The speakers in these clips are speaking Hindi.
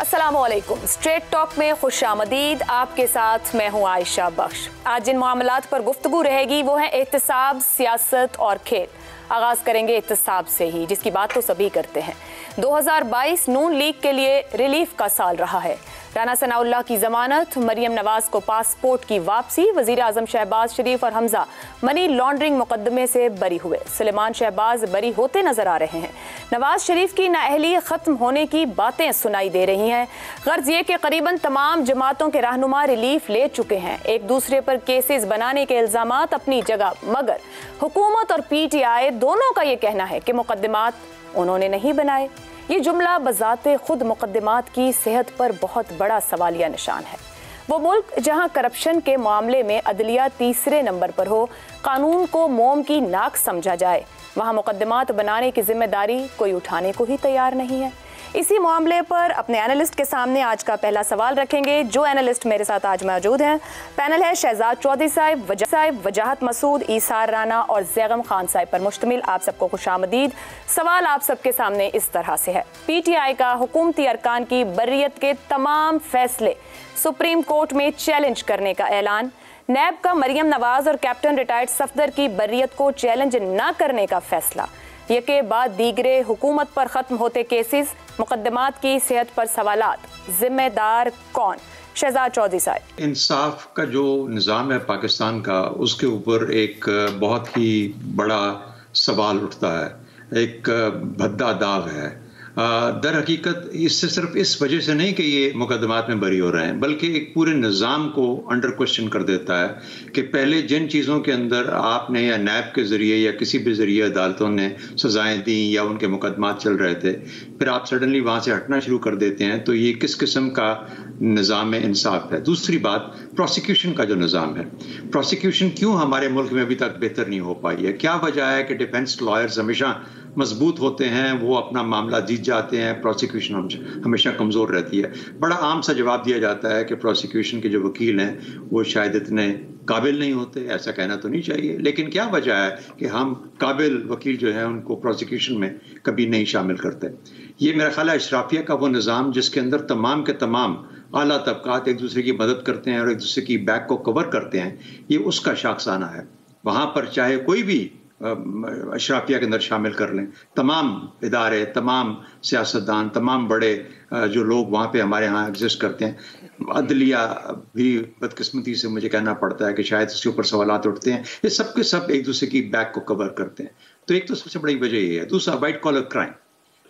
अस्सलामुअलैकुम। स्ट्रेट टॉक में खुशामदीद। आपके साथ मैं हूं आयशा बख्श। आज जिन मामलात पर गुफ्तगू रहेगी वो है एहतसाब, सियासत और खेल। आगाज करेंगे एहतसाब से ही, जिसकी बात तो सभी करते हैं। 2022 नून लीग के लिए रिलीफ का साल रहा है। राना सनाउल्लाह की जमानत, मरियम नवाज को पासपोर्ट की वापसी, वजीर आजम शहबाज शरीफ और हमजा मनी लॉन्ड्रिंग मुकदमे से बरी हुए। सुलेमान शहबाज बरी होते नजर आ रहे हैं। नवाज शरीफ की नाअहली खत्म होने की बातें सुनाई दे रही हैं। गर्ज ये कि करीबन तमाम जमातों के रहनुमा रिलीफ ले चुके हैं। एक दूसरे पर केसेस बनाने के इल्जामात अपनी जगह, मगर हुकूमत और PTI दोनों का ये कहना है कि मुकदमात उन्होंने नहीं बनाए। ये जुमला बजाते खुद मुकदमात की सेहत पर बहुत बड़ा सवालिया निशान है। वो मुल्क जहां करप्शन के मामले में अदलिया तीसरे नंबर पर हो, कानून को मोम की नाक समझा जाए, वहां मुकदमात बनाने की जिम्मेदारी कोई उठाने को ही तैयार नहीं है। इसी मामले पर अपने एनालिस्ट के सामने आज का पहला सवाल रखेंगे। जो एनालिस्ट मेरे साथ आज मौजूद हैं, पैनल है शहजाद चौधरी साहब, वजाहत मसूद, ईसार राना और जैगम खान साहब पर मुश्तमिल। आप सबको खुशामदीद। सवाल आप सबके सामने इस तरह से है। PTI का हुकूमती अरकान की बर्रियत के तमाम फैसले सुप्रीम कोर्ट में चैलेंज करने का ऐलान, नैब का मरियम नवाज और कैप्टन रिटायर्ड सफदर की बर्रियत को चैलेंज न करने का फैसला, यके बाद दीगरे हुकूमत पर खत्म होते केसेस, मुकदमात की सेहत पर सवालात, जिम्मेदार कौन? शहजाद चौधरी साहब। इंसाफ का जो निज़ाम है पाकिस्तान का, उसके ऊपर एक बहुत ही बड़ा सवाल उठता है, एक भद्दा दाग है। दर हकीकत इससे सिर्फ इस वजह से नहीं कि ये मुकदमात में बरी हो रहे हैं, बल्कि एक पूरे निज़ाम को अंडर क्वेश्चन कर देता है कि पहले जिन चीज़ों के अंदर आपने या नैब के ज़रिए या किसी भी ज़रिए अदालतों ने सजाएं दी या उनके मुकदमात चल रहे थे, फिर आप सडनली वहाँ से हटना शुरू कर देते हैं, तो ये किस किस्म का निज़ाम इंसाफ है। दूसरी बात, प्रोसिक्यूशन का जो निज़ाम है, प्रोसिक्यूशन क्यों हमारे मुल्क में अभी तक बेहतर नहीं हो पाई है? क्या वजह है कि डिफेंस लॉयर्स हमेशा मजबूत होते हैं, वो अपना मामला जीत जाते हैं, प्रोसिक्यूशन हमेशा कमज़ोर रहती है? बड़ा आम सा जवाब दिया जाता है कि प्रोसिक्यूशन के जो वकील हैं वो शायद इतने काबिल नहीं होते। ऐसा कहना तो नहीं चाहिए, लेकिन क्या वजह है कि हम काबिल वकील जो हैं उनको प्रोसिक्यूशन में कभी नहीं शामिल करते? ये मेरा ख्याल है अशराफिया का वो निज़ाम जिसके अंदर तमाम के तमाम आला तबकात एक दूसरे की मदद करते हैं और एक दूसरे की बैक को कवर करते हैं, ये उसका शाखसाना है। वहाँ पर चाहे कोई भी अशराफिया के अंदर शामिल कर लें, तमाम इदारे, तमाम सियासतदान, तमाम बड़े जो लोग वहाँ पे हमारे यहाँ एग्जिस्ट करते हैं, अदलिया भी बदकिस्मती से मुझे कहना पड़ता है कि शायद उसके ऊपर सवालात उठते हैं, ये सब के सब एक दूसरे की बैक को कवर करते हैं। तो एक तो सबसे बड़ी वजह ये है। दूसरा, वाइट कॉलर क्राइम।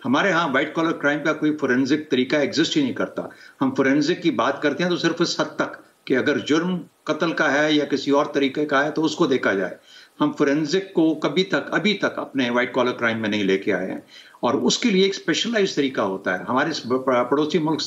हमारे यहाँ वाइट कॉलर क्राइम का कोई फोरेंसिक तरीका एग्जिस्ट ही नहीं करता। हम फोरेंसिक की बात करते हैं तो सिर्फ इस हद तक कि अगर जुर्म कत्ल का है या किसी और तरीके का है तो उसको देखा जाए। हम फोरेंसिक को अभी तक अपने वाइट कॉलर क्राइम में नहीं लेके आए हैं, और उसके लिए एक स्पेशलाइज्ड तरीका होता है। हमारे पड़ोसी मुल्क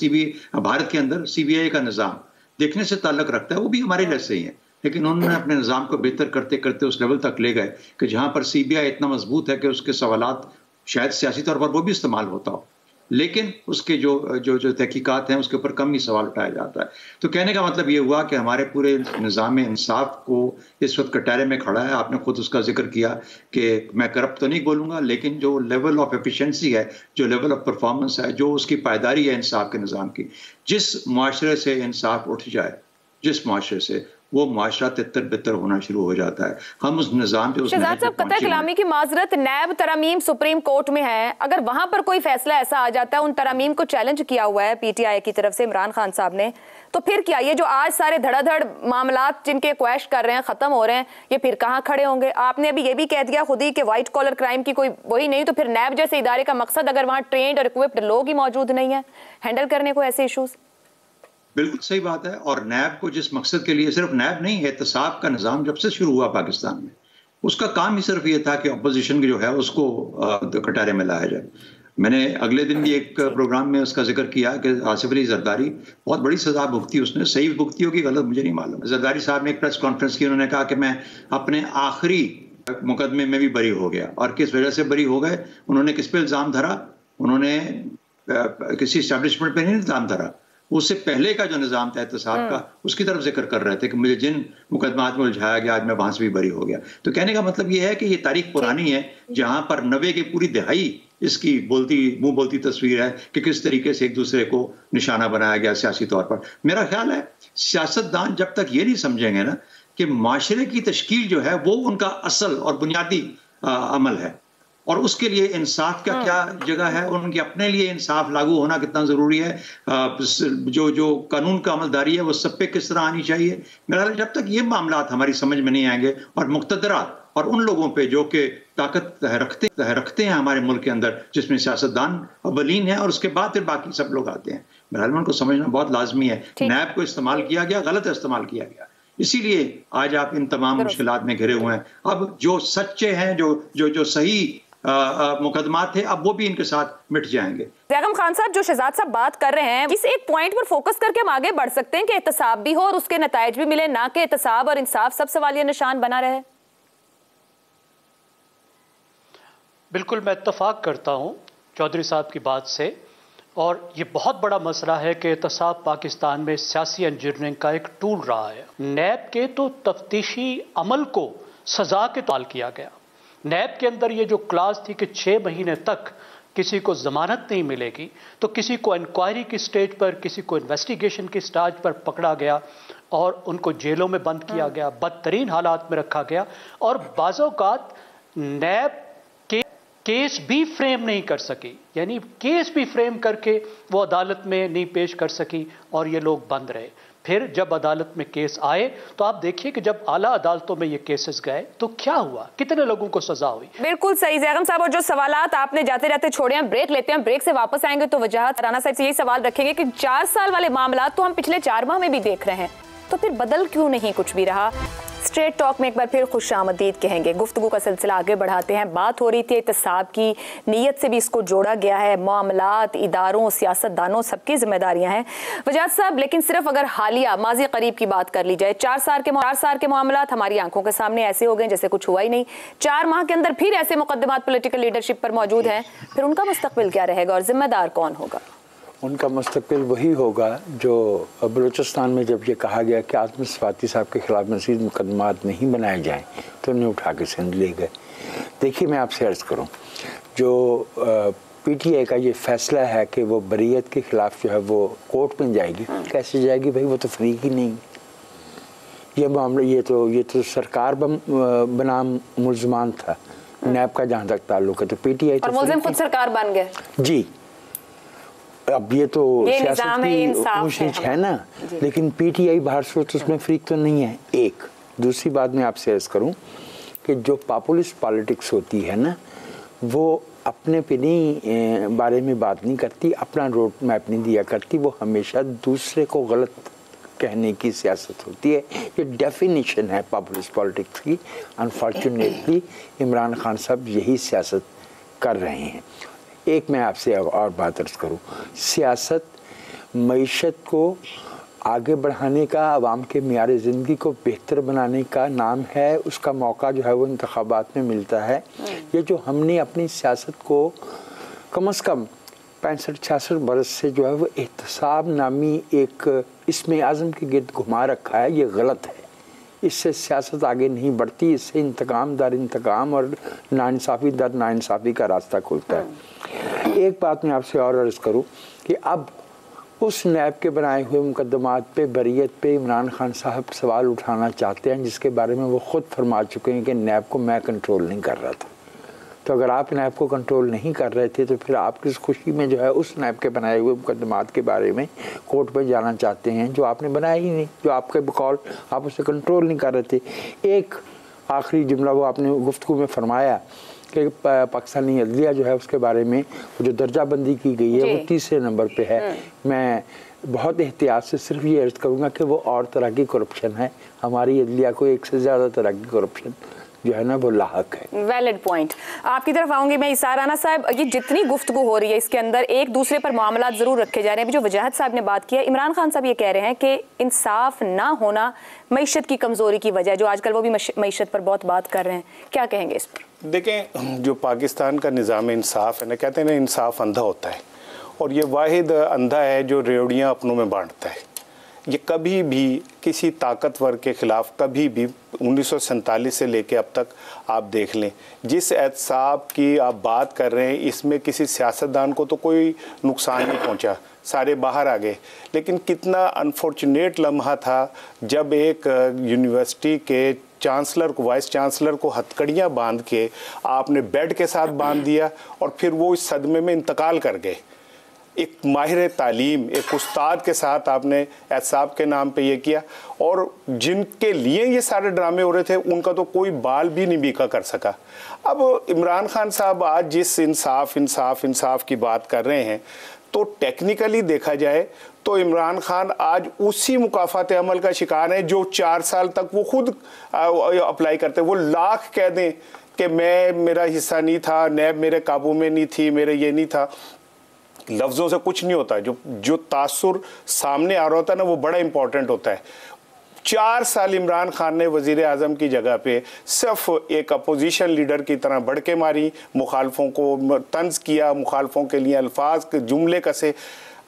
भारत के अंदर CBI का निज़ाम देखने से ताल्लुक रखता है, वो भी हमारे जैसे ही है, लेकिन उन्होंने अपने निज़ाम को बेहतर करते करते उस लेवल तक ले गए कि जहाँ पर CBI इतना मजबूत है कि उसके सवालात शायद सियासी तौर पर वो भी इस्तेमाल होता हो, लेकिन उसके जो जो जो तहकीकात हैं उसके ऊपर कम ही सवाल उठाया जाता है। तो कहने का मतलब ये हुआ कि हमारे पूरे निज़ाम इंसाफ को इस वक्त कटहरे में खड़ा है। आपने खुद उसका जिक्र किया कि मैं करप्ट तो नहीं बोलूँगा, लेकिन जो लेवल ऑफ एफिशिएंसी है, जो लेवल ऑफ परफॉर्मेंस है, जो उसकी पायदारी है इंसाफ के निज़ाम की, जिस मुआशरे से इंसाफ उठ जाए, जिस मुआशरे से, वो मुआशरा तितर बितर होना शुरू हो जाता है। हम उस निज़ाम पे शहजाद साहब, कतई कलामी की माजरत, नैब तरामीम सुप्रीम कोर्ट में है, अगर वहां पर कोई फैसला ऐसा आ जाता है, उन तरामीम को चैलेंज किया हुआ है PTI की तरफ से इमरान खान साहब ने, तो फिर क्या ये जो आज सारे धड़ाधड़ मामलात जिनके क्वेश्चन कर रहे हैं, खत्म हो रहे हैं, ये फिर कहाँ खड़े होंगे? आपने अभी ये भी कह दिया खुद ही कि व्हाइट कॉलर क्राइम की कोई वही नहीं, तो फिर नैब जैसे इदारे का मकसद, अगर वहां ट्रेंड और इक्विप्ड लोग ही मौजूद नहीं है हैंडल करने को ऐसे इशूज? बिल्कुल सही बात है। और नैब को जिस मकसद के लिए, सिर्फ नैब नहीं, एहतसाब का निज़ाम जब से शुरू हुआ पाकिस्तान में, उसका काम ही सिर्फ ये था कि अपोजिशन जो है उसको कटहरे में लाया जाए। मैंने अगले दिन भी एक प्रोग्राम में उसका जिक्र किया कि आसिफ अली जरदारी बहुत बड़ी सजा भुगती, उसने सही भुगती होगी, गलत मुझे नहीं मालूम। जरदारी साहब ने एक प्रेस कॉन्फ्रेंस की, उन्होंने कहा कि मैं अपने आखिरी मुकदमे में भी बरी हो गया। और किस वजह से बरी हो गए? उन्होंने किस पे इल्ज़ाम धरा? उन्होंने किसी इस्टेब्लिशमेंट पे नहीं इल्ज़ाम धरा, उससे पहले का जो निज़ाम था एहतसाब का, उसकी तरफ जिक्र कर रहे थे कि मुझे जिन मुकदमात में उलझाया गया आज मैं वहां से भी बरी हो गया। तो कहने का मतलब ये है कि ये तारीख पुरानी है, जहां पर 90 की पूरी दिहाई इसकी मुंह बोलती तस्वीर है कि किस तरीके से एक दूसरे को निशाना बनाया गया सियासी तौर पर। मेरा ख्याल है सियासतदान जब तक ये नहीं समझेंगे ना कि माशरे की तश्कील जो है वो उनका असल और बुनियादी अमल है, और उसके लिए इंसाफ का क्या जगह है, उनके अपने लिए इंसाफ लागू होना कितना जरूरी है, जो कानून का अमलदारी है वो सब पे किस तरह आनी चाहिए। मेरा ख्याल जब तक ये मामला हमारी समझ में नहीं आएंगे और मुक़्तदरात और उन लोगों पे जो कि ताकत रखते हैं हमारे मुल्क के अंदर, जिसमें सियासतदान अव्वलीन है और उसके बाद फिर बाकी सब लोग आते हैं, मेरा ख्याल उनको समझना बहुत लाजमी है। नैब को इस्तेमाल किया गया, गलत इस्तेमाल किया गया, इसीलिए आज आप इन तमाम मुश्किलात में घिरे हुए हैं। अब जो सच्चे हैं, जो सही मुकदमात थे, अब वो भी इनके साथ मिट जाएंगे। ज़ैगम खान साहब, जो शहजाद साहब बात कर रहे हैं, इस एक पॉइंट पर फोकस करके हम आगे बढ़ सकते हैं कि एहतसाब भी हो और उसके नताइज भी मिले, ना कि एहतसाब और इंसाफ सब सवालिया निशान बना रहे। बिल्कुल, मैं इत्तफाक करता हूं चौधरी साहब की बात से, और ये बहुत बड़ा मसला है कि एहतसाब पाकिस्तान में सियासी इंजीनियरिंग का एक टूल रहा है। नैब के तो तफ्तीशी अमल को सजा के तौर किया गया। नैब के अंदर ये जो क्लास थी कि 6 महीने तक किसी को जमानत नहीं मिलेगी, तो किसी को इंक्वायरी की स्टेज पर, किसी को इन्वेस्टिगेशन की स्टेज पर पकड़ा गया और उनको जेलों में बंद किया गया, बदतरीन हालात में रखा गया, और बाज़-औक़ात नैब केस भी फ्रेम नहीं कर सकी, यानी केस भी फ्रेम करके वो अदालत में नहीं पेश कर सकी और ये लोग बंद रहे। फिर जब अदालत में केस आए तो आप देखिए कि जब आला अदालतों में ये केसेस गए तो क्या हुआ, कितने लोगों को सजा हुई। बिल्कुल सही ज़ैगम साहब, और जो सवालात आपने जाते रहते छोड़े हैं, ब्रेक लेते हैं, ब्रेक से वापस आएंगे तो वजाहत राना साहब से यही सवाल रखेंगे कि 4 साल वाले मामला तो हम पिछले 4 माह में भी देख रहे हैं, तो फिर बदल क्यों नहीं कुछ भी रहा। स्ट्रेट टॉक में एक बार फिर खुशामदीद कहेंगे। गुफ्तगू का सिलसिला आगे बढ़ाते हैं। बात हो रही थी एहतसाब की, नीयत से भी इसको जोड़ा गया है, मामलात, इदारों, सियासतदानों सबकी जिम्मेदारियां हैं वजाहत साहब। लेकिन सिर्फ अगर हालिया माजी करीब की बात कर ली जाए, 4 साल के मामलात हमारी आंखों के सामने ऐसे हो गए जैसे कुछ हुआ ही नहीं। 4 माह के अंदर फिर ऐसे मुकदमात पॉलिटिकल लीडरशिप पर मौजूद हैं, फिर उनका मुस्तकबिल क्या रहेगा और जिम्मेदार कौन होगा? उनका मुस्तकबिल वही होगा जो बलूचिस्तान में जब ये कहा गया कि आज़म सफ़ाती साहब के खिलाफ मज़ीद मुकदमात नहीं बनाए जाएं, तो उन्हें उठा के सिंध ले गए। देखिए, मैं आपसे अर्ज़ करूं, जो PTI का ये फैसला है कि वो बरीयत के ख़िलाफ़ जो है वो कोर्ट में जाएगी, कैसे जाएगी भाई, वो तो फ्री ही नहीं। ये मामला ये तो सरकार बनाम मुल्ज़मान था, नैब का जहाँ तक ताल्लुक है, तो PTI और मुल्ज़िम खुद सरकार बन गए जी। अब ये तो सियासत की कोशिश है ना, लेकिन PTI बाहर से तो उसमें फ्री तो नहीं है। एक दूसरी बात मैं आपसे अर्ज करूं कि जो पॉपुलिस्ट पॉलिटिक्स होती है ना, वो अपने पे नहीं बारे में बात नहीं करती, अपना रोड मैप नहीं दिया करती, वो हमेशा दूसरे को गलत कहने की सियासत होती है। ये डेफिनेशन है पॉपुलिस्ट पॉलिटिक्स की। अनफॉर्चुनेटली इमरान खान साहब यही सियासत कर रहे हैं। एक मैं आपसे और बात अर्ज करूँ, सियासत मईशत को आगे बढ़ाने का, आवाम के मियार ज़िंदगी को बेहतर बनाने का नाम है। उसका मौका जो है वो इंतखाबात में मिलता है। ये जो हमने अपनी सियासत को कम से कम 65-66 बरस से जो है वो एहतसाब नामी एक इसमें आज़म के गिर्द घुमा रखा है, ये गलत है। इससे सियासत आगे नहीं बढ़ती, इससे इंतकाम दर इंतकाम और नाइंसाफ़ी दर नाइंसाफ़ी का रास्ता खुलता है। एक बात मैं आपसे और अर्ज़ करूं कि अब उस नैब के बनाए हुए मुकदमात पे, बरीयत पे इमरान खान साहब सवाल उठाना चाहते हैं, जिसके बारे में वो ख़ुद फरमा चुके हैं कि नैब को मैं कंट्रोल नहीं कर रहा था। तो अगर आप नैब को कंट्रोल नहीं कर रहे थे तो फिर आप किस खुशी में जो है उस नैब के बनाए हुए मुकदमात के बारे में कोर्ट में जाना चाहते हैं जो आपने बनाया ही नहीं, जो आपके बकौल आप उसे कंट्रोल नहीं कर रहे थे। एक आखिरी जुमला वो आपने गुफ्तगू में फरमाया कि पाकिस्तानी अदलिया जो है उसके बारे में जो दर्जाबंदी की गई है वो 30 नंबर पे है। मैं बहुत एहतियात से सिर्फ ये अर्ज़ करूँगा कि वो और तरह की करप्शन है। हमारी अदलिया को एक से ज़्यादा तरह की करप्शन जो है ना वो लाहक है। Valid point. आपकी तरफ आऊंगी मैं। इसार राना साहब, ये जितनी गुफ्तगू हो रही है इसके अंदर एक दूसरे पर मामला जरूर रखे जा रहे हैं। अभी जो वजाहत साहब ने बात किया, इमरान खान साहब ये कह रहे हैं कि इंसाफ ना होना मईशत की कमजोरी की वजह है, जो आजकल वो भी मईशत पर बहुत बात कर रहे हैं। क्या कहेंगे इस पर? देखें, जो पाकिस्तान का निज़ाम इंसाफ है ना, कहते हैं ना इंसाफ अंधा होता है, और ये वाहिद अंधा है जो रेवड़ियाँ अपनों में बांटता है। ये कभी भी किसी ताकतवर के खिलाफ कभी भी 1947 से लेके अब तक आप देख लें, जिस एहतसाब की आप बात कर रहे हैं इसमें किसी सियासतदान को तो कोई नुकसान नहीं पहुंचा, सारे बाहर आ गए। लेकिन कितना अनफॉर्चुनेट लम्हा था जब एक यूनिवर्सिटी के चांसलर को, वाइस चांसलर को हथकड़ियाँ बांध के आपने बेड के साथ बांध दिया और फिर वो इस सदमे में इंतकाल कर गए। एक माहिर तालीम, एक उस्ताद के साथ आपने एहतसाब के नाम पे ये किया, और जिनके लिए ये सारे ड्रामे हो रहे थे उनका तो कोई बाल भी नहीं बीका कर सका। अब इमरान खान साहब आज जिस इंसाफ की बात कर रहे हैं, तो टेक्निकली देखा जाए तो इमरान खान आज उसी मुकाफात अमल का शिकार है जो 4 साल तक वो खुद अप्लाई करते। वो लाख कह दें कि मेरा हिस्सा नहीं था, नैब मेरे काबू में नहीं थी, मेरे ये नहीं था, लफ्ज़ों से कुछ नहीं होता। जो तासुर सामने आ रहा होता है ना, वो बड़ा इंपॉर्टेंट होता है। 4 साल इमरान खान ने वज़ीर आज़म की जगह पे सिर्फ एक अपोजिशन लीडर की तरह भड़के मारी, मुखालफों को तंज किया, मुखालफों के लिए अल्फाज के जुमले कसे।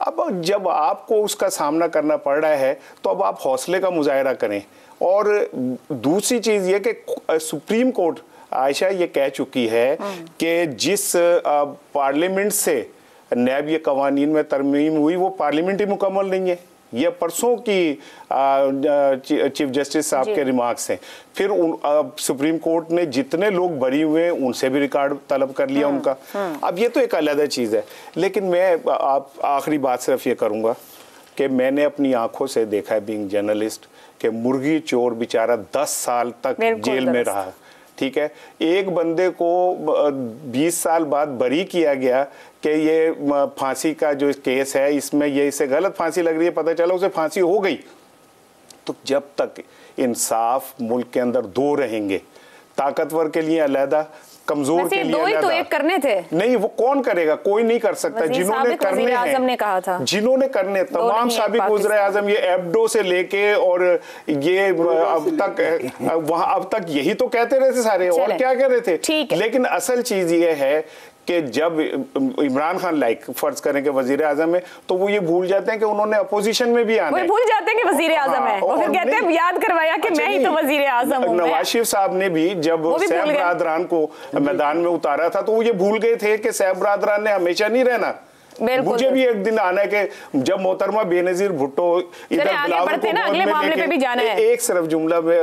अब जब आपको उसका सामना करना पड़ रहा है तो अब आप हौसले का मुजाहरा करें। और दूसरी चीज़ ये कि सुप्रीम कोर्ट आयशा ये कह चुकी है कि जिस पार्लियामेंट से नैब ये कवानीन में तरमीम हुई वो पार्लियामेंट ही मुकम्मल नहीं है। ये परसों की चीफ जस्टिस साहब के रिमार्क्स हैं। फिर सुप्रीम कोर्ट ने जितने लोग बरी हुए हैं उनसे भी रिकॉर्ड तलब कर लिया उनका। अब ये तो एक अलग चीज़ है। लेकिन मैं आखिरी बात सिर्फ ये करूँगा कि मैंने अपनी आंखों से देखा है बीइंग जर्नलिस्ट कि मुर्गी चोर बेचारा 10 साल तक जेल में रहा। ठीक है, एक बंदे को 20 साल बाद बरी किया गया कि ये फांसी का जो केस है इसमें ये इसे गलत फांसी लग रही है, पता चला उसे फांसी हो गई। तो जब तक इंसाफ मुल्क के अंदर 2 रहेंगे, ताकतवर के लिए अलहदा, कमजोर के लिए अलहदा, तो एक करने थे नहीं, वो कौन करेगा? कोई नहीं कर सकता। जिन्होंने करने हैं, ने कहा था जिन्होंने करने, तमाम साबिक वज़ीर आज़म, ये एब्डो से लेके और ये अब तक यही तो कहते रहे थे सारे, और क्या कह रहे थे। लेकिन असल चीज ये है कि जब इमरान खान फर्ज करें कि वजीर आजम है, तो वो ये भूल जाते हैं कि उन्होंने अपोजिशन में भी आना है। भूल जाते हैं कि वजीर आजम है, वो फिर कहते हैं याद करवाया कि मैं ही तो वजीर आजम हूं। नवाज शरीफ साहब ने भी जब सैफ बरादरान को मैदान में उतारा था तो वो ये भूल गए थे कि सैफ बरादरान ने हमेशा नहीं रहना। मुझे भी एक दिन आना है कि जब मोहतरमा बेनजीर भुट्टो इधर अगले मामले पे भी जाना है। एक सिर्फ जुमला में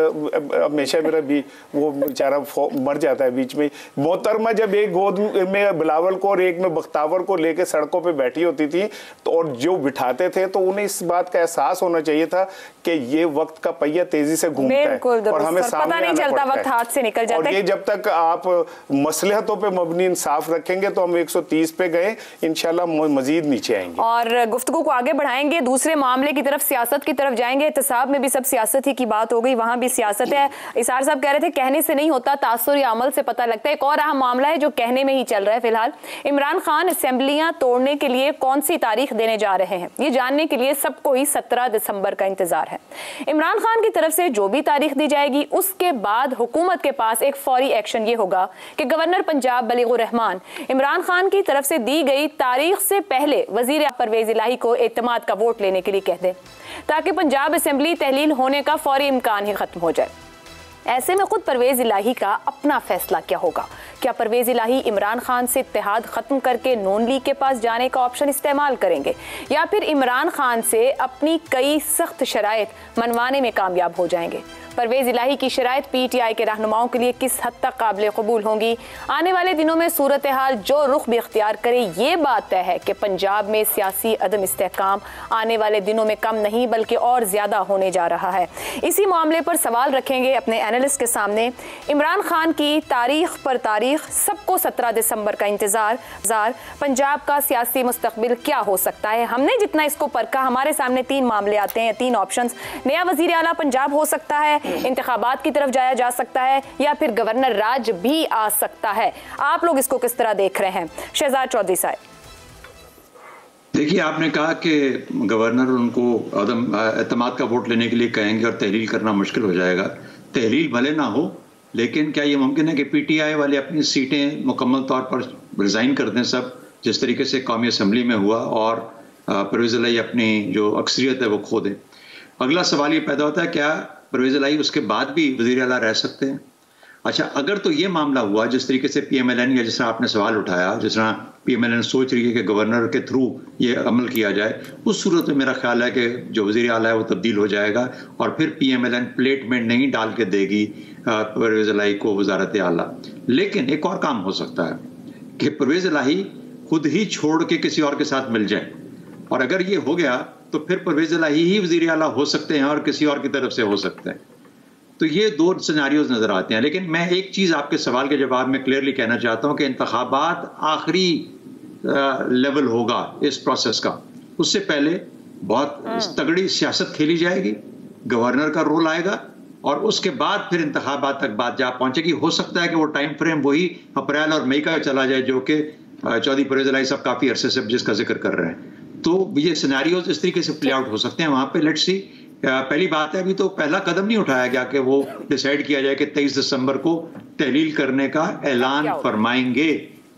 हमेशा मेरा भी वो बेचारा मर जाता है बीच में। मोहतरमा जब एक गोद में बिलावल को और एक में बख्तावर को लेके सड़कों पे बैठी होती थी तो और जो बिठाते थे, तो उन्हें इस बात का एहसास होना चाहिए था कि ये वक्त का पहिया तेजी से घूमता है और हमें पता नहीं चलता, वक्त हाथ से निकल जाता है। और ये जब तक आप मसलहतों पे मबनी इंसाफ रखेंगे तो हम 130 पे गए, इंशाल्लाह मजीद नीचे आएंगे और गुफ्तगू को आगे बढ़ाएंगे। दूसरे मामले की तरफ, सियासत की तरफ जाएंगे। एहतसाब में भी सब सियासत ही की बात हो गई, वहां भी सियासत है। इसार साहब कह रहे थे कहने से नहीं होता, तासुर या अमल से पता लगता है। एक और अहम मामला है जो कहने में ही चल रहा है फिलहाल। इमरान खान असेंबलियां तोड़ने के लिए कौन सी तारीख देने जा रहे हैं, ये जानने के लिए सबको ही 17 दिसंबर का इंतजार है। इमरान खान की तरफ से जो भी तारीख दी जाएगी उसके बाद हुकूमत के पास एक फौरी एक्शन ये होगा कि गवर्नर पंजाब बलीगुर रहमान इमरान खान की तरफ से दी गई तारीख से पहले वजीर परवेज इलाही को एतमाद का वोट लेने के लिए कह दें, ताकि पंजाब असेंबली तहलील होने का फौरी इम्कान ही खत्म हो जाए। ऐसे में खुद परवेज इलाही का अपना फैसला क्या होगा? क्या परवेज इलाही इमरान खान से इत्तेहाद खत्म करके नून लीग के पास जाने का ऑप्शन इस्तेमाल करेंगे, या फिर इमरान खान से अपनी कई सख्त शराइत मनवाने में कामयाब हो जाएंगे? परवेज इलाही की शराइत पीटीआई के रहनुमाओं के लिए किस हद तक काबिल कबूल होंगी? आने वाले दिनों में सूरत हाल जो रुख भी इख्तियार करे, ये बात तय है कि पंजाब में सियासी अदम इस्तेहकाम आने वाले दिनों में कम नहीं बल्कि और ज्यादा होने जा रहा है। इसी मामले पर सवाल रखेंगे अपने एनालिस्ट के सामने। इमरान खान की तारीख पर तारीख, सबको 17 दिसंबर का इंतजार। पंजाब का सियासी मुस्तकबिल क्या हो सकता है? हमने जितना इसको परखा, हमारे सामने 3 मामले आते हैं, 3 ऑप्शंस। नया वजीर आला पंजाब हो सकता है, इंतखाबात की तरफ जाया जा सकता है, या फिर गवर्नर राज भी आ सकता है। आप लोग इसको किस तरह देख रहे हैं? शहजाद चौधरी साहब। देखिए, आपने कहा कि गवर्नर उनको एतमाद का वोट लेने के लिए कहेंगे और तहलील करना मुश्किल हो जाएगा। तहलील भले ना हो, लेकिन क्या ये मुमकिन है कि पीटीआई वाले अपनी सीटें मुकम्मल तौर पर रिजाइन कर दें, सब जिस तरीके से कौमी असम्बली में हुआ, और परवेज़ इलाही अपनी जो अक्सरियत है वो खो दें? अगला सवाल ये पैदा होता है, क्या परवेज इलाही उसके बाद भी वज़ीर आला रह सकते हैं? अच्छा, अगर तो ये मामला हुआ जिस तरीके से PMLN या जिस तरह आपने सवाल उठाया, जिस तरह PMLN सोच रही है कि गवर्नर के थ्रू ये अमल किया जाए, उस सूरत में मेरा ख्याल है कि जो वज़ीर आला है वो तब्दील हो जाएगा और फिर PMLN प्लेट में नहीं डाल के देगी परवेज इलाही को वज़ारत आला। लेकिन एक और काम हो सकता है कि परवेज इलाही खुद ही छोड़ के किसी और के साथ मिल जाए, और अगर ये हो गया तो फिर परवेज इलाही ही वज़ीर आला हो सकते हैं और किसी और की तरफ से हो सकते हैं। तो ये दो सिनेरियोज नजर आते हैं। लेकिन मैं एक चीज आपके सवाल के जवाब में क्लियरली कहना चाहता हूं कि इंतखाबात आखिरी लेवल होगा इस प्रोसेस का, उससे पहले बहुत तगड़ी सियासत खेली जाएगी, गवर्नर का रोल आएगा और उसके बाद फिर इंतखाबात तक बात जा पहुंचेगी। हो सकता है कि वो टाइम फ्रेम वही अप्रैल और मई का चला जाए जो कि चौधरी परवेज इलाही साहब काफी अरसे से जिसका जिक्र कर रहे हैं। तो ये सिनेरियोज इस तरीके से प्ले आउट हो सकते हैं वहां पे। Let's see. पहली बात है, अभी तो पहला कदम नहीं उठाया गया कि वो डिसाइड किया जाए कि 23 दिसंबर को तहलील करने का ऐलान फरमाएंगे।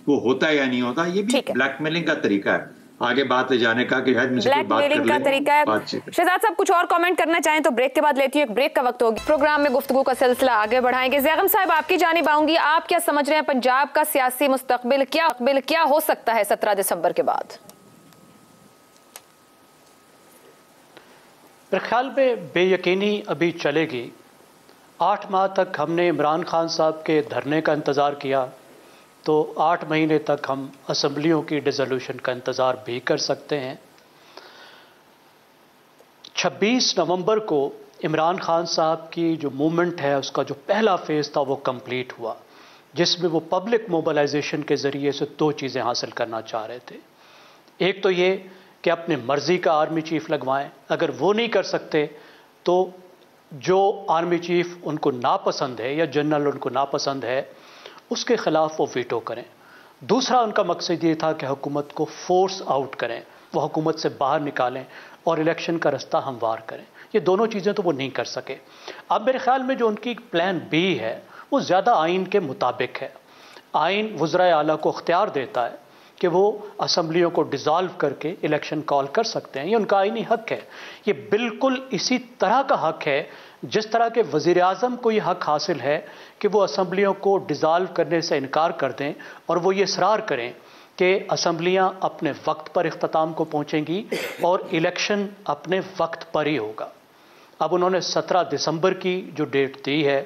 वो होता है या नहीं होता, ये भी ब्लैकमेलिंग का तरीका है आगे बात ले जाने का कि शायद मुझसे कोई बात कर ले। का तरीका है। शहजाद साहब कुछ और कमेंट करना चाहें तो ब्रेक के बाद लेती हूँ, एक ब्रेक का वक्त होगी। प्रोग्राम में गुफ्तगू का सिलसिला आगे बढ़ाएंगे। ज़ैगम साहब आपकी जानिब आऊंगी, आप क्या समझ रहे हैं पंजाब का सियासी मुस्तकबिल क्या हो सकता है 17 दिसंबर के बाद? मेरे ख्याल में बेयकीनी अभी चलेगी। 8 माह तक हमने इमरान खान साहब के धरने का इंतज़ार किया, तो 8 महीने तक हम असम्बलियों की डिसोल्यूशन का इंतज़ार भी कर सकते हैं। 26 नवंबर को इमरान खान साहब की जो मूवमेंट है उसका जो पहला फेज़ था वो कंप्लीट हुआ, जिसमें वो पब्लिक मोबिलाइजेशन के ज़रिए से 2 चीज़ें हासिल करना चाह रहे थे। एक तो ये कि अपने मर्जी का आर्मी चीफ लगवाएं, अगर वो नहीं कर सकते तो जो आर्मी चीफ उनको नापसंद है या जनरल उनको नापसंद है उसके खिलाफ वो वीटो करें। दूसरा उनका मकसद ये था कि हुकूमत को फोर्स आउट करें, वो हुकूमत से बाहर निकालें और इलेक्शन का रास्ता हमवार करें। ये दोनों चीज़ें तो वो नहीं कर सके। अब मेरे ख्याल में जो उनकी प्लान बी है वो ज़्यादा आइन के मुताबिक है। आइन वज़राए आला को इख्तियार देता है कि वो असम्बलियों को डिज़ोल्व करके इलेक्शन कॉल कर सकते हैं, ये उनका आईनी हक है। ये बिल्कुल इसी तरह का हक है जिस तरह के वज़ीर आज़म को ये हक हासिल है कि वो असम्बलियों को डिज़ोल्व करने से इनकार कर दें और वो ये इसरार करें कि असम्बलियां अपने वक्त पर इख्तिताम को पहुंचेंगी और इलेक्शन अपने वक्त पर ही होगा। अब उन्होंने 17 दिसंबर की जो डेट दी है,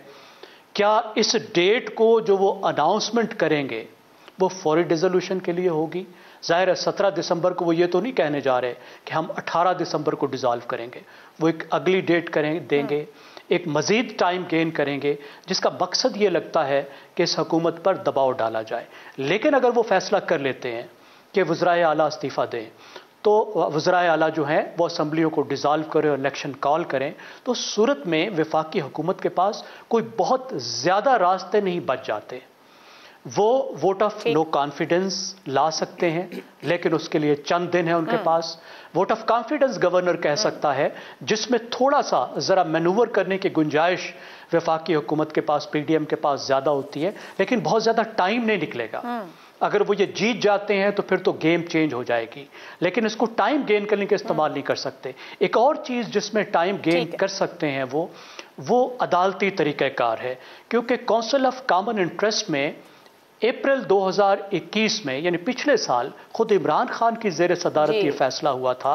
क्या इस डेट को जो वो अनाउंसमेंट करेंगे वो फौरी डिसोल्यूशन के लिए होगी? ज़ाहिर है 17 दिसंबर को वो ये तो नहीं कहने जा रहे कि हम 18 दिसंबर को डिज़ोल्व करेंगे। वो एक अगली डेट देंगे, एक मज़ीद टाइम गेन करेंगे, जिसका मकसद ये लगता है कि इस हुकूमत पर दबाव डाला जाए। लेकिन अगर वो फैसला कर लेते हैं कि वज़राए आला इस्तीफ़ा दें, तो वज़राए आला जो हैं वो असम्बलियों को डिज़ोल्व करें और इलेक्शन कॉल करें, तो सूरत में वफाकी हुकूमत के पास कोई बहुत ज़्यादा रास्ते नहीं बच जाते। वो वोट ऑफ नो कॉन्फिडेंस ला सकते हैं, लेकिन उसके लिए चंद दिन है उनके पास। वोट ऑफ कॉन्फिडेंस गवर्नर कह सकता है, जिसमें थोड़ा सा ज़रा मैनूवर करने की गुंजाइश वफाकी हुकूमत के पास, PDM के पास ज़्यादा होती है, लेकिन बहुत ज़्यादा टाइम नहीं निकलेगा। अगर वो ये जीत जाते हैं तो फिर तो गेम चेंज हो जाएगी, लेकिन इसको टाइम गेन करने के इस्तेमाल नहीं कर सकते। एक और चीज़ जिसमें टाइम गेन कर सकते हैं वो अदालती तरीक़ाकार है, क्योंकि काउंसिल ऑफ कॉमन इंटरेस्ट में अप्रैल 2021 में, यानी पिछले साल, खुद इमरान खान की ज़ेर सदारत ये फैसला हुआ था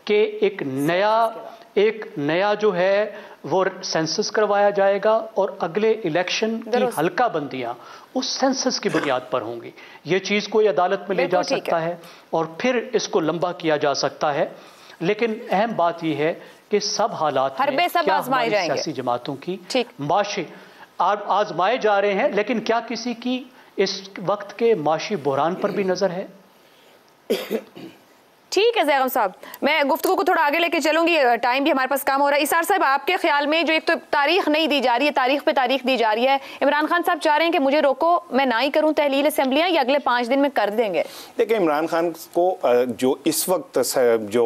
कि एक नया जो है वो सेंसस करवाया जाएगा और अगले इलेक्शन की हल्का बंदियां उस सेंसस की बुनियाद पर होंगी। ये चीज़ कोई अदालत में ले जा सकता है और फिर इसको लंबा किया जा सकता है। लेकिन अहम बात यह है कि सब हालात में क्या हमारी सियासी जमातों की माशी आजमाए जा रहे हैं, लेकिन क्या किसी की इस वक्त के माशी बहरान पर भी नजर है? ठीक है ज़ैगम साहब, मैं गुफ्तगू को थोड़ा आगे लेके चलूंगी, टाइम भी हमारे पास कम हो रहा है। इसार साहब, आपके ख्याल में जो एक तो तारीख नहीं दी जा रही है, तारीख पे तारीख दी जा रही है, इमरान खान साहब चाह रहे हैं कि मुझे रोको, मैं ना ही करूं तहलील असेंबलियां, या अगले 5 दिन में कर देंगे? देखिए, इमरान खान को जो इस वक्त जो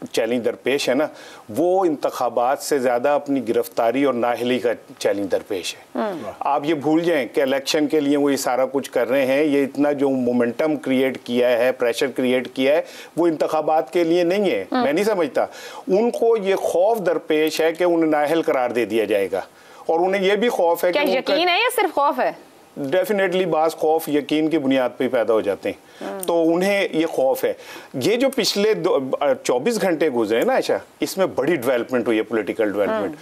चैलेंज दरपेश है ना, वो इंतखाबात से ज़्यादा अपनी गिरफ्तारी और नाअहली का चैलेंज दरपेश है। आप ये भूल जाएं कि इलेक्शन के लिए वो ये सारा कुछ कर रहे हैं। ये इतना जो मोमेंटम क्रिएट किया है, प्रेशर क्रिएट किया है वो इंतखाबात के लिए नहीं है, मैं नहीं समझता। उनको ये खौफ दरपेश है कि उन्हें नाअहल करार दे दिया जाएगा, और उन्हें ये भी खौफ है कि यकीन है या सिर्फ खौफ है? डेफिनेटली बास खौफ यकीन की बुनियाद पे पैदा हो जाते हैं, तो उन्हें ये खौफ है। ये जो पिछले 24 घंटे गुजरे ना आयशा, इसमें बड़ी डेवलपमेंट हुई है, पॉलिटिकल डेवलपमेंट।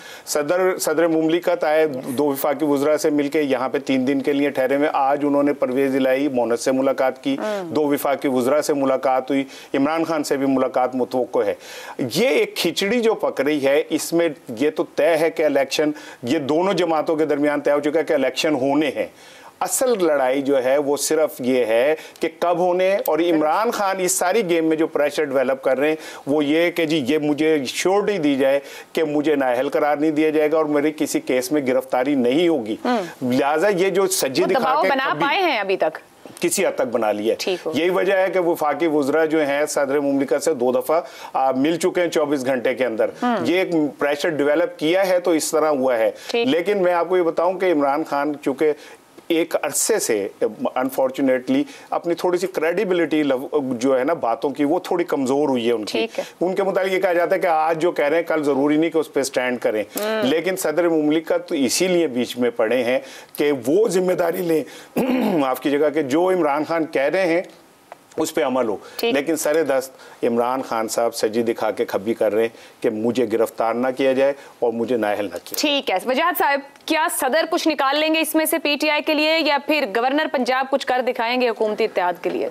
सदर मुमलिकत आए, 2 वफाकी वज़रा से मिलके यहाँ पे 3 दिन के लिए ठहरे हुए। आज उन्होंने परवेज़ इलाही मोहनत से मुलाकात की, 2 वफाकी वज़रा से मुलाकात हुई, इमरान खान से भी मुलाकात मुतवक्को है। ये एक खिचड़ी जो पक रही है, इसमें ये तो तय है कि इलेक्शन, ये दोनों जमातों के दरमियान तय हो चुका है कि इलेक्शन होने हैं। असल लड़ाई जो है वो सिर्फ ये है कि कब होने, और इमरान खान इस सारी गेम में जो प्रेशर डेवलप कर रहे हैं वो ये कि जी ये मुझे श्योरिटी दी जाए कि मुझे नाअहल करार नहीं दिया जाएगा और मेरी किसी केस में गिरफ्तारी नहीं होगी। लिहाजा ये जो सज्जी दिखा के बना पाए हैं अभी तक, किसी हद तक बना लिया है। यही वजह है कि वफाकी वज़रा जो हैं सदर मुमलिकत से 2 दफा मिल चुके हैं 24 घंटे के अंदर। ये एक प्रेशर डेवलप किया है तो इस तरह हुआ है। लेकिन मैं आपको ये बताऊं कि इमरान खान चूंकि एक अरसे से अनफॉर्चुनेटली अपनी थोड़ी सी क्रेडिबिलिटी जो है ना बातों की, वो थोड़ी कमजोर हुई है उनकी। उनके मुताबिक ये कहा जाता है कि आज जो कह रहे हैं कल जरूरी नहीं कि उस पर स्टैंड करें, लेकिन सदर मुमलिकत तो इसीलिए बीच में पड़े हैं कि वो जिम्मेदारी लें माफ कीजिएगा कि जो इमरान खान कह रहे हैं उस पे अमल हो। लेकिन सरे दस्त इमरान खान साहब सजी दिखा के खब्बी कर रहे हैं कि मुझे गिरफ्तार ना किया जाए और मुझे नाअहल ना किया। ठीक है वजाहत साहब, क्या सदर कुछ निकाल लेंगे इसमें से पीटीआई के लिए, या फिर गवर्नर पंजाब कुछ कर दिखाएंगे हुकूमती इत्तेहाद के लिए?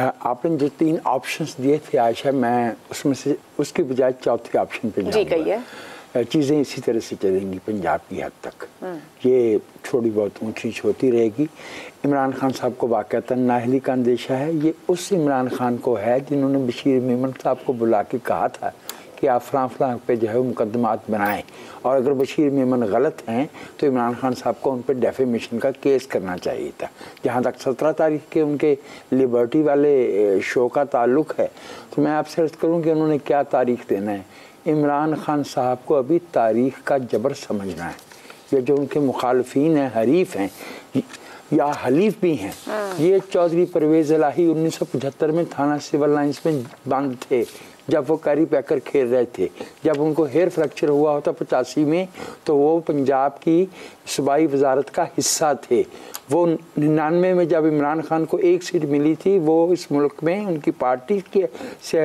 आपने जो 3 ऑप्शंस दिए थे आयशा, मैं उसमें से उसके बजाय चौथे ऑप्शन पे जी कहिए। चीज़ें इसी तरह से चलेंगी पंजाब की हद तक, ये थोड़ी बहुत ऊंची नीच होती रहेगी। इमरान खान साहब को वाक़तन नाअहली का अंदेशा है। ये उस इमरान खान को है जिन्होंने बशीर मेमन साहब को बुला के कहा था कि आप फलां पे जो है मुकदमात बनाएं, और अगर बशीर मेमन गलत हैं तो इमरान खान साहब को उन पर डेफेमेशन का केस करना चाहिए था। जहाँ तक 17 तारीख के उनके लिबर्टी वाले शो का ताल्लुक़ है, तो मैं आपसे अर्ज़ करूँ कि उन्होंने क्या तारीख देना है। इमरान खान साहब को अभी तारीख का जबर समझना है। ये जो उनके मुखालफीन हैं, हरीफ हैं या हलीफ भी हैं, ये चौधरी परवेज़ इलाही 1975 में थाना सिविल लाइंस में बंद थे जब वो कैरी पैकर खेल रहे थे। जब उनको हेयर फ्रैक्चर हुआ होता 85 में, तो वो पंजाब की सूबाई वजारत का हिस्सा थे। वो 99 में जब इमरान खान को 1 सीट मिली थी, वो इस मुल्क में उनकी पार्टी के से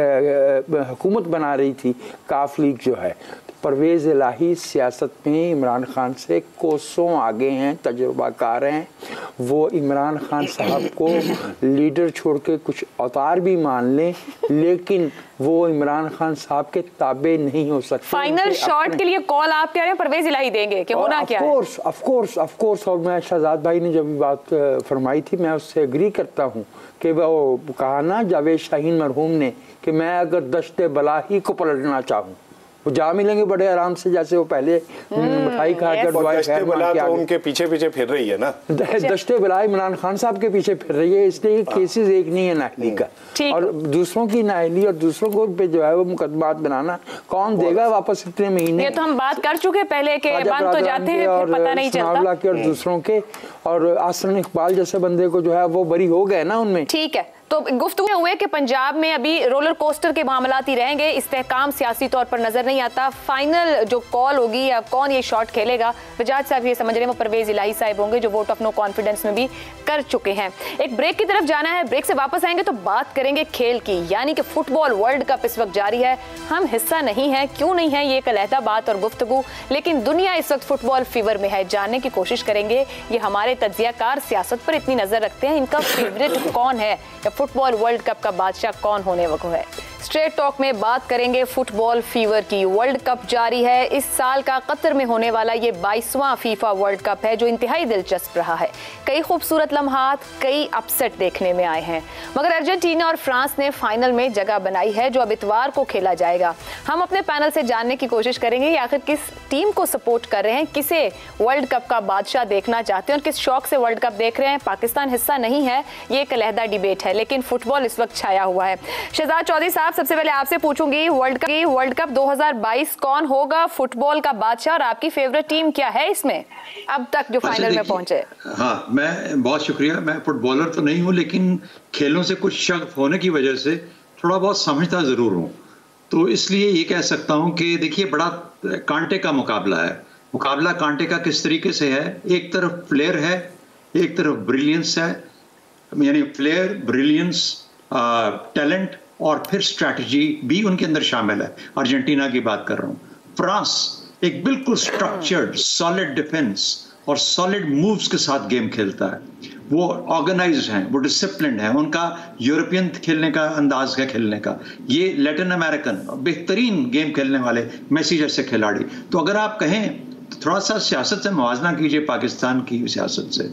हुकूमत बना रही थी, काफ लीग जो है। परवेज़ इलाही सियासत में इमरान खान से कोसों आगे हैं, तजुर्बाकार हैं। वो इमरान खान साहब को लीडर छोड़ के कुछ अवतार भी मान लें, लेकिन वो इमरान खान साहब के ताबे नहीं हो सकते। फाइनल शॉट के लिए कॉल आप कह रहे हैं परवेज़ इलाही देंगे कि होना क्या है? Of course. और मैं शहजाद भाई ने जब बात फरमाई थी, मैं उससे एग्री करता हूँ कि वो कहा ना जावेद शाहीन मरहूम ने कि मैं अगर दश्ते बला ही को पलटना चाहूँ, वो जा मिलेंगे बड़े आराम से, जैसे वो पहले मिठाई खाकर तो उनके पीछे फिर रही है ना। दश्ते बला इमरान खान साहब के पीछे फिर रही है, इसलिए केसेस एक नहीं है नाअहली का, और दूसरों की नाअहली और दूसरों को पे जो है वो मुकदमात बनाना कौन देगा वापस इतने महीने? ये तो हम बात कर चुके पहले के बंद तो जाते हैं फिर पता नहीं चलता के और दूसरों के, और आसरन इकबाल जैसे बंदे को जो है वो बरी हो गए ना उनमें। ठीक है, तो गुफ्तगू हुए कि पंजाब में अभी रोलर कोस्टर के मामलात ही रहेंगे, इस्तेहकाम सियासी तौर पर नजर नहीं आता। फाइनल जो कॉल होगी या कौन ये शॉट खेलेगा, वजाहत साहब ये समझ रहे हैं वो परवेज़ इलाही साहब होंगे, जो वोट ऑफ नो कॉन्फिडेंस में भी कर चुके हैं। एक ब्रेक की तरफ जाना है, ब्रेक से वापस आएंगे तो बात करेंगे खेल की, यानी कि फुटबॉल वर्ल्ड कप इस वक्त जारी है। हम हिस्सा नहीं है, क्यों नहीं है, ये एक अलहदा बात और गुफ्तगू, लेकिन दुनिया इस वक्त फुटबॉल फीवर में है। जानने की कोशिश करेंगे ये हमारे तज्जियाकार सियासत पर इतनी नजर रखते हैं, इनका फेवरेट कौन है, या फुटबॉल वर्ल्ड कप का बादशाह कौन होने वाला है। स्ट्रेट टॉक में बात करेंगे फुटबॉल फीवर की। वर्ल्ड कप जारी है, इस साल का कतर में होने वाला ये 22वां फीफा वर्ल्ड कप है, जो इंतहाई दिलचस्प रहा है। कई खूबसूरत लम्हात, कई अपसेट देखने में आए हैं, मगर अर्जेंटीना और फ्रांस ने फाइनल में जगह बनाई है, जो अब इतवार को खेला जाएगा। हम अपने पैनल से जानने की कोशिश करेंगे कि आखिर किस टीम को सपोर्ट कर रहे हैं, किसे वर्ल्ड कप का बादशाह देखना चाहते हैं और किस शौक से वर्ल्ड कप देख रहे हैं। पाकिस्तान हिस्सा नहीं है, ये एक अलहदा डिबेट है, लेकिन लेकिन फुटबॉल इस वक्त छाया हुआ है। शहजाद चौधरी साहब, सबसे पहले आपसे पूछूंगी, वर्ल्ड कप 2022 कौन होगा फुटबॉल का बादशाह और आपकी फेवरेट टीम क्या है इसमें अब तक जो फाइनल में पहुंचे? हाँ, मैं बहुत शुक्रिया। मैं फुटबॉलर तो नहीं हूँ, लेकिन खेलों से कुछ शगफ होने की वजह से थोड़ा बहुत समझता जरूर हूँ। तो इसलिए ये कह सकता हूँ कि देखिए, बड़ा कांटे का मुकाबला है। मुकाबला कांटे का किस तरीके से है? एक तरफ फ्लेयर है, एक तरफ ब्रिलियंस है, यानी फ्लेयर, ब्रिलियंस, टैलेंट और फिर स्ट्रैटेजी भी उनके अंदर शामिल है। अर्जेंटीना की बात कर रहा हूँ। फ्रांस एक बिल्कुल स्ट्रक्चर्ड सॉलिड डिफेंस और सॉलिड मूव्स के साथ गेम खेलता है। वो ऑर्गेनाइज्ड हैं, वो डिसिप्लिन्ड है, उनका यूरोपियन खेलने का अंदाज है खेलने का। ये लैटिन अमेरिकन बेहतरीन गेम खेलने वाले मेसी जैसे खिलाड़ी। तो अगर आप कहें तो थोड़ा सा सियासत से मुवाजना कीजिए पाकिस्तान की सियासत से।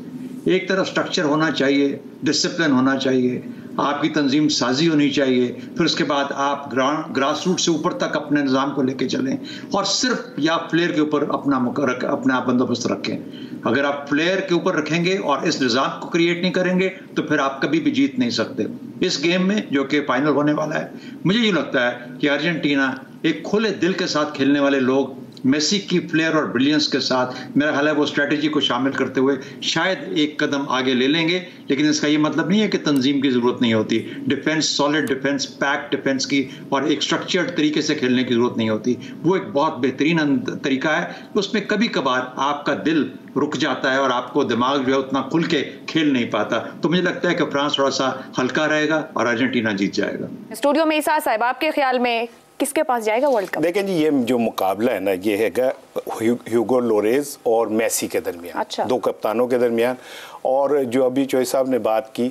एक तरफ स्ट्रक्चर होना चाहिए, डिसिप्लिन होना चाहिए, आपकी तंजीम साजी होनी चाहिए, फिर उसके बाद आप ग्रास रूट से ऊपर तक अपने निज़ाम को लेके चलें और सिर्फ या प्लेयर के ऊपर अपना बंदोबस्त रखें। अगर आप प्लेयर के ऊपर रखेंगे और इस निज़ाम को क्रिएट नहीं करेंगे तो फिर आप कभी भी जीत नहीं सकते इस गेम में, जो कि फाइनल होने वाला है। मुझे ये लगता है कि अर्जेंटीना एक खुले दिल के साथ खेलने वाले लोग मेसी की फ्लेयर और ब्रिलियंस के साथ, मेरा ख्याल है वो स्ट्रेटेजी को शामिल करते हुए शायद एक कदम आगे ले लेंगे। लेकिन इसका ये मतलब नहीं है कि तंजीम की जरूरत नहीं होती। Defence, solid defence, pack defence की और एक स्ट्रक्चर्ड तरीके से खेलने की जरूरत नहीं होती। वो एक बहुत बेहतरीन तरीका है। उसमें कभी कभार आपका दिल रुक जाता है और आपको दिमाग जो है उतना खुल के खेल नहीं पाता। तो मुझे लगता है कि फ्रांस थोड़ा सा हल्का रहेगा और अर्जेंटीना जीत जाएगा। स्टूडियो में ईसा साहब, आपके ख्याल में किसके पास जाएगा वर्ल्ड कप? देखें जी, ये जो मुकाबला है ना, ये हैगा ह्यूगो लोरेस और मेसी के दरमियान। अच्छा। दो कप्तानों के दरमियान। और जो अभी चोई साहब ने बात की,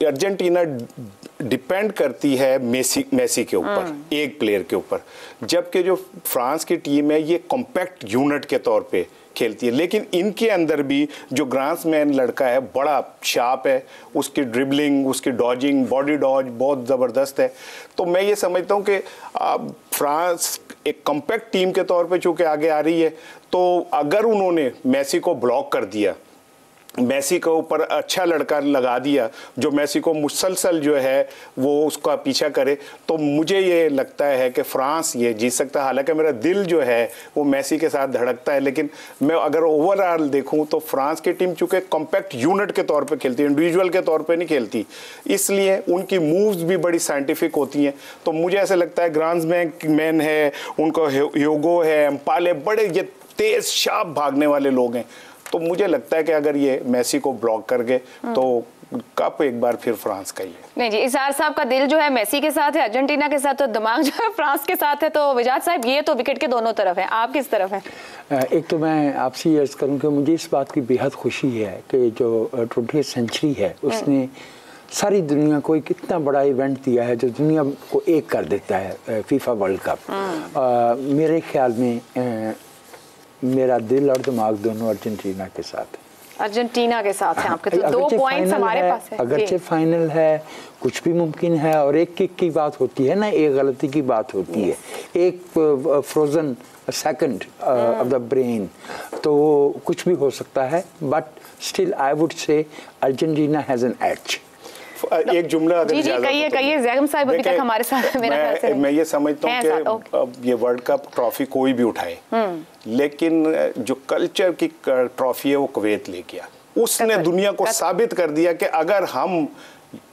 अर्जेंटीना डिपेंड करती है मेसी के ऊपर, एक प्लेयर के ऊपर, जबकि जो फ्रांस की टीम है ये कॉम्पैक्ट यूनिट के तौर पे खेलती है। लेकिन इनके अंदर भी जो ग्रांसमैन लड़का है बड़ा शार्प है, उसकी ड्रिबलिंग, उसकी डॉजिंग, बॉडी डॉज बहुत ज़बरदस्त है। तो मैं ये समझता हूँ कि फ्रांस एक कॉम्पैक्ट टीम के तौर पे चूँकि आगे आ रही है, तो अगर उन्होंने मेसी को ब्लॉक कर दिया, मेसी के ऊपर अच्छा लड़का लगा दिया जो मेसी को मुसलसल जो है वो उसका पीछा करे, तो मुझे ये लगता है कि फ्रांस ये जीत सकता है। हालांकि मेरा दिल जो है वो मेसी के साथ धड़कता है, लेकिन मैं अगर ओवरऑल देखूं तो फ्रांस की टीम चूँकि कॉम्पैक्ट यूनिट के तौर पे खेलती है, इंडिविजुअल के तौर पे नहीं खेलती, इसलिए उनकी मूव्स भी बड़ी साइंटिफिक होती हैं। तो मुझे ऐसा लगता है ग्रांसमैन है, उनको ह्यूगो है, एम्पाले, बड़े ये तेज़ शार्प भागने वाले लोग हैं। तो मुझे लगता है कि अगर ये मेसी को ब्लॉक कर गए तो कप एक बार फिर फ्रांस का ही है। नहीं जी, इज़हार साहब का दिल जो है मेसी के साथ है, अर्जेंटीना के साथ, तो दिमाग जो है फ्रांस के साथ है। तो विजात साहब, ये तो विकेट के दोनों तरफ है, आप किस तरफ हैं? एक तो मैं आपसे ये अर्ज करूँ कि मुझे इस बात की बेहद खुशी है कि जो 20वीं सेंचुरी है उसने सारी दुनिया को एक इतना बड़ा इवेंट दिया है जो दुनिया को एक कर देता है, फीफा वर्ल्ड कप। मेरे ख्याल में मेरा दिल और दिमाग दोनों अर्जेंटीना के साथ है। अर्जेंटीना के साथ है आपके, तो 2 पॉइंट्स हमारे पास है। अगरचे फाइनल है, कुछ भी मुमकिन है, और एक किक की बात होती है ना, एक गलती की बात होती है, एक frozen second of the brain, तो कुछ भी हो सकता है। But still I would say Argentina has an edge. एक जुमला अगर जी कहिए ज़ैगम साहब, अभी तक हमारे साथ मैं ये समझता हूँ कि ये वर्ल्ड कप ट्रॉफी कोई भी उठाए, लेकिन जो कल्चर की ट्रॉफी है वो कुवैत ले गया। उसने दुनिया को साबित कर दिया कि अगर हम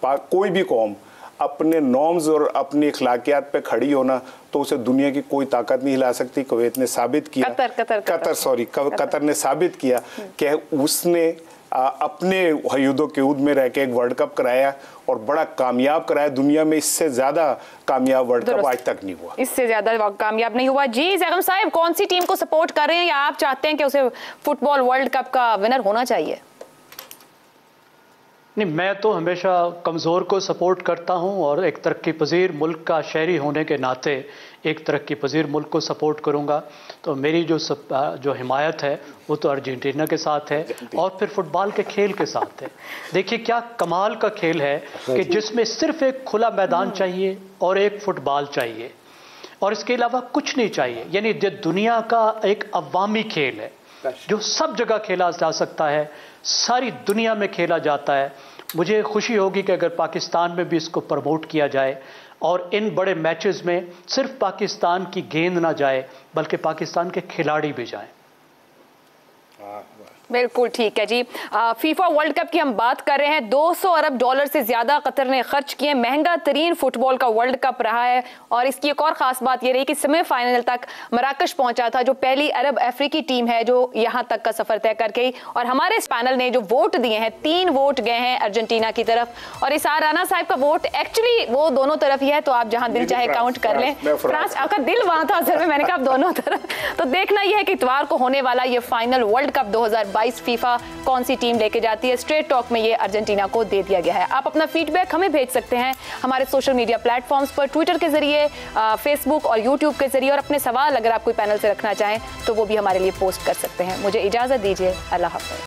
कोई भी कौम अपने नॉर्म्स और अपनी अखलाकियात पे खड़ी होना तो उसे दुनिया की कोई ताकत नहीं हिला सकती। कुवैत ने साबित किया, कतर ने साबित किया कि उसने अपने हयूदो के ऊद में रह के एक वर्ल्ड कप कराया और बड़ा कामयाब कराया। दुनिया में इससे ज्यादा कामयाब वर्ल्ड कप आज तक नहीं हुआ, इससे ज्यादा कामयाब नहीं हुआ। जी ज़ैगम साहब, कौन सी टीम को सपोर्ट कर रहे हैं, या आप चाहते हैं कि उसे फुटबॉल वर्ल्ड कप का विनर होना चाहिए? नहीं, मैं तो हमेशा कमज़ोर को सपोर्ट करता हूं और एक तरक्की पजीर मुल्क का शहरी होने के नाते एक तरक्की पजीर मुल्क को सपोर्ट करूंगा। तो मेरी जो हिमायत है वो तो अर्जेंटीना के साथ है और फिर फुटबॉल के खेल के साथ है। देखिए क्या कमाल का खेल है कि जिसमें सिर्फ एक खुला मैदान चाहिए और एक फुटबॉल चाहिए और इसके अलावा कुछ नहीं चाहिए। यानी ये दुनिया का एक अवामी खेल है जो सब जगह खेला जा सकता है, सारी दुनिया में खेला जाता है मुझे खुशी होगी कि अगर पाकिस्तान में भी इसको प्रमोट किया जाए और इन बड़े मैचेस में सिर्फ पाकिस्तान की गेंद ना जाए बल्कि पाकिस्तान के खिलाड़ी भी जाएं। बिल्कुल ठीक है जी। फीफा वर्ल्ड कप की हम बात कर रहे हैं। 200 अरब डॉलर से ज्यादा कतर ने खर्च किए। महंगा तरीन फुटबॉल का वर्ल्ड कप रहा है और इसकी एक और खास बात यह रही कि सेमीफाइनल तक मराकश पहुंचा था, जो पहली अरब अफ्रीकी टीम है जो यहां तक का सफर तय कर गई। और हमारे इस पैनल ने जो वोट दिए हैं, 3 वोट गए हैं अर्जेंटीना की तरफ और इसार राना साहब का वोट एक्चुअली वो दोनों तरफ ही है, तो आप जहां दिल चाहे काउंट कर लें। फ्रांस, आपका दिल वहां था असल में, मैंने कहा दोनों तरफ। तो देखना यह है कि इतवार को होने वाला ये फाइनल वर्ल्ड कप 2022 फीफा कौन सी टीम लेके जाती है। स्ट्रेट टॉक में ये अर्जेंटीना को दे दिया गया है। आप अपना फीडबैक हमें भेज सकते हैं हमारे सोशल मीडिया प्लेटफॉर्म्स पर, ट्विटर के जरिए, फेसबुक और यूट्यूब के जरिए, और अपने सवाल अगर आप कोई पैनल से रखना चाहें तो वो भी हमारे लिए पोस्ट कर सकते हैं। मुझे इजाजत दीजिए, अल्लाह हाफ़िज़।